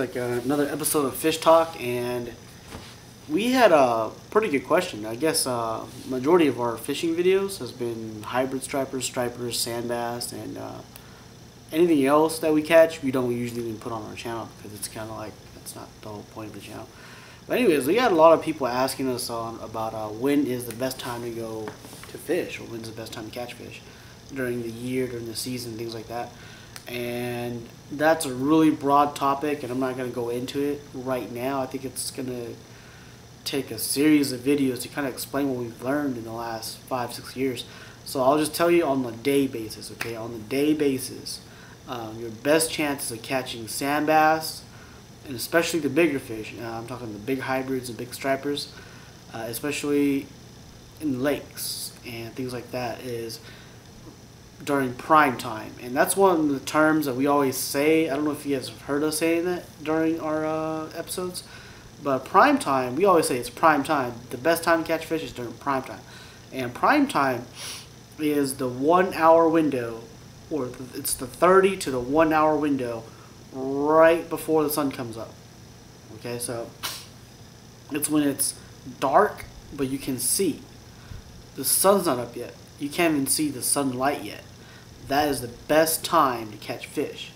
like another episode of Fish Talk, and we had a pretty good question. I guess majority of our fishing videos has been hybrid stripers, sand bass, and anything else that we catch, we don't usually even put on our channel because it's kind of like that's not the whole point of the channel. But anyways, we had a lot of people asking us about when is the best time to go to fish, or when's the best time to catch fish during the year, during the season, things like that. And that's a really broad topic, and I'm not going to go into it right now. I think it's going to take a series of videos to kind of explain what we've learned in the last 5-6 years. So I'll just tell you on the day basis, okay? On the day basis, your best chances of catching sand bass, and especially the bigger fish, I'm talking the big hybrids and big stripers, especially in lakes and things like that, is during prime time. And that's one of the terms that we always say. I don't know if you guys have heard us saying that during our episodes, but prime time, we always say it's prime time. The best time to catch fish is during prime time. And prime time is the 1 hour window, or it's the 30 to the 1 hour window right before the sun comes up. Okay, so it's when it's dark but you can see. The sun's not up yet. You can't even see the sunlight yet. That is the best time to catch fish.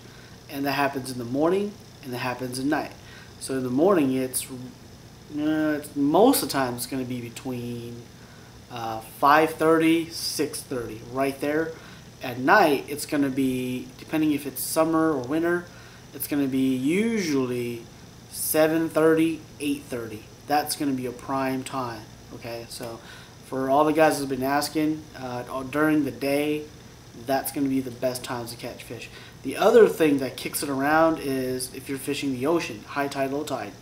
And that happens in the morning and that happens at night. So in the morning, it's most of the time it's going to be between 5:30, 6:30, right there. At night, it's going to be, depending if it's summer or winter, it's going to be usually 7:30, 8:30. That's going to be a prime time. Okay, so for all the guys that have been asking, during the day, that's going to be the best times to catch fish. The other thing that kicks it around is if you're fishing the ocean, high tide, low tide.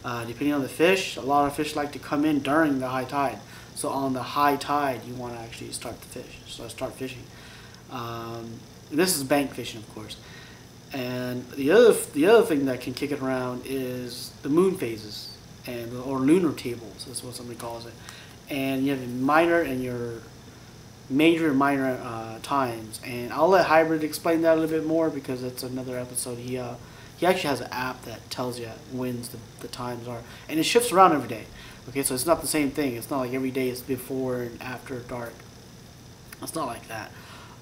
Depending on the fish, a lot of fish like to come in during the high tide. So on the high tide, you want to actually start fishing. This is bank fishing, of course. And the other thing that can kick it around is the moon phases, or lunar tables is what somebody calls it. And you have your minor and your major and minor times. And I'll let Hybrid explain that a little bit more because it's another episode. He actually has an app that tells you when the times are, and it shifts around every day. Okay, so it's not the same thing. It's not like every day is before and after dark. It's not like that.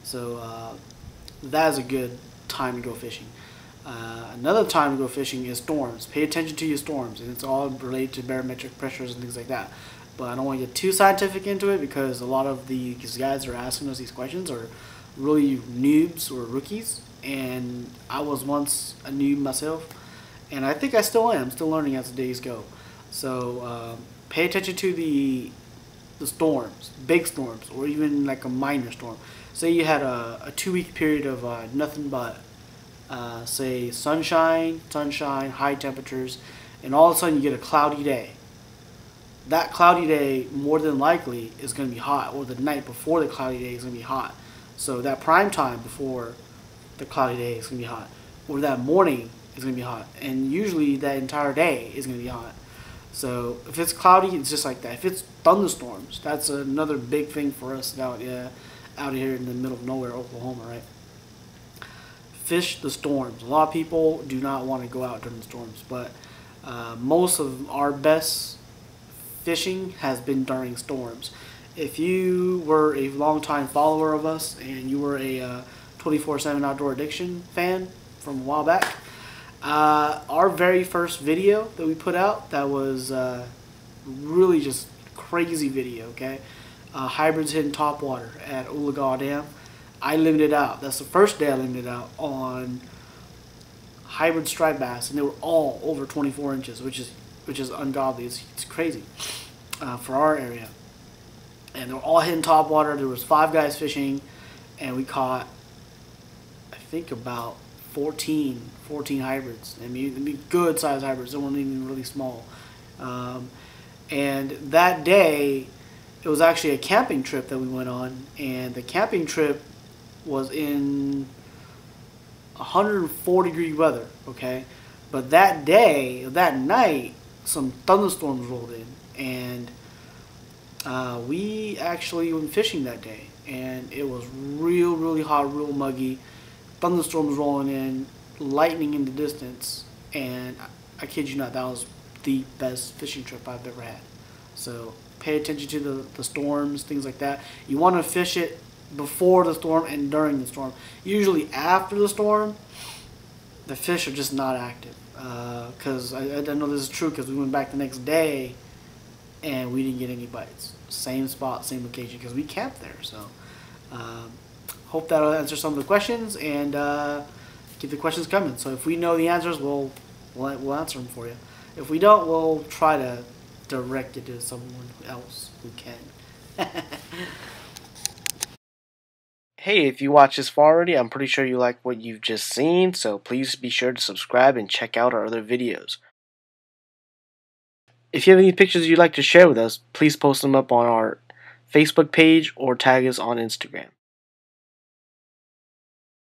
So that is a good time to go fishing. Another time to go fishing is storms. Pay attention to your storms, and it's all related to barometric pressures and things like that. But I don't want to get too scientific into it because a lot of these guys that are asking us these questions are really noobs or rookies, and I was once a noob myself, and I think I still am. Still learning as the days go. So pay attention to the storms, big storms, or even like a minor storm. Say you had a 2-week period of nothing but say sunshine, high temperatures, and all of a sudden you get a cloudy day. That cloudy day more than likely is going to be hot, or the night before the cloudy day is going to be hot. So that prime time before the cloudy day is going to be hot, or that morning is going to be hot, and usually that entire day is going to be hot. So if it's cloudy, it's just like that. If it's thunderstorms, that's another big thing for us out here in the middle of nowhere, Oklahoma, right? Fish the storms. A lot of people do not want to go out during the storms, but most of our best fishing has been during storms. If you were a long-time follower of us and you were a 24/7 Outdoor Addiction fan from a while back, our very first video that we put out, that was really just crazy video, okay? Hybrids hitting topwater at OOW Dam. I limited out. That's the first day I limited out on hybrid striped bass, and they were all over 24 inches, which is ungodly. It's crazy for our area. And they were all hitting topwater. There was 5 guys fishing, and we caught, I think, about 14 hybrids. I mean good sized hybrids. They weren't even really small. And that day, it was actually a camping trip that we went on, and the camping trip was in 104-degree weather, okay? But that day, that night, some thunderstorms rolled in, and we actually went fishing that day, and it was really hot, real muggy, thunderstorms rolling in, lightning in the distance, and I kid you not, that was the best fishing trip I've ever had. So pay attention to the storms, things like that. You want to fish it before the storm and during the storm. Usually after the storm, the fish are just not active. Because I know this is true because we went back the next day and we didn't get any bites. Same spot, same location because we camped there. So um, hope that'll answer some of the questions and keep the questions coming. So if we know the answers, we'll answer them for you. If we don't, we'll try to direct it to someone else who can. Hey, if you watched this far already, I'm pretty sure you like what you've just seen, so please be sure to subscribe and check out our other videos. If you have any pictures you'd like to share with us, please post them up on our Facebook page or tag us on Instagram.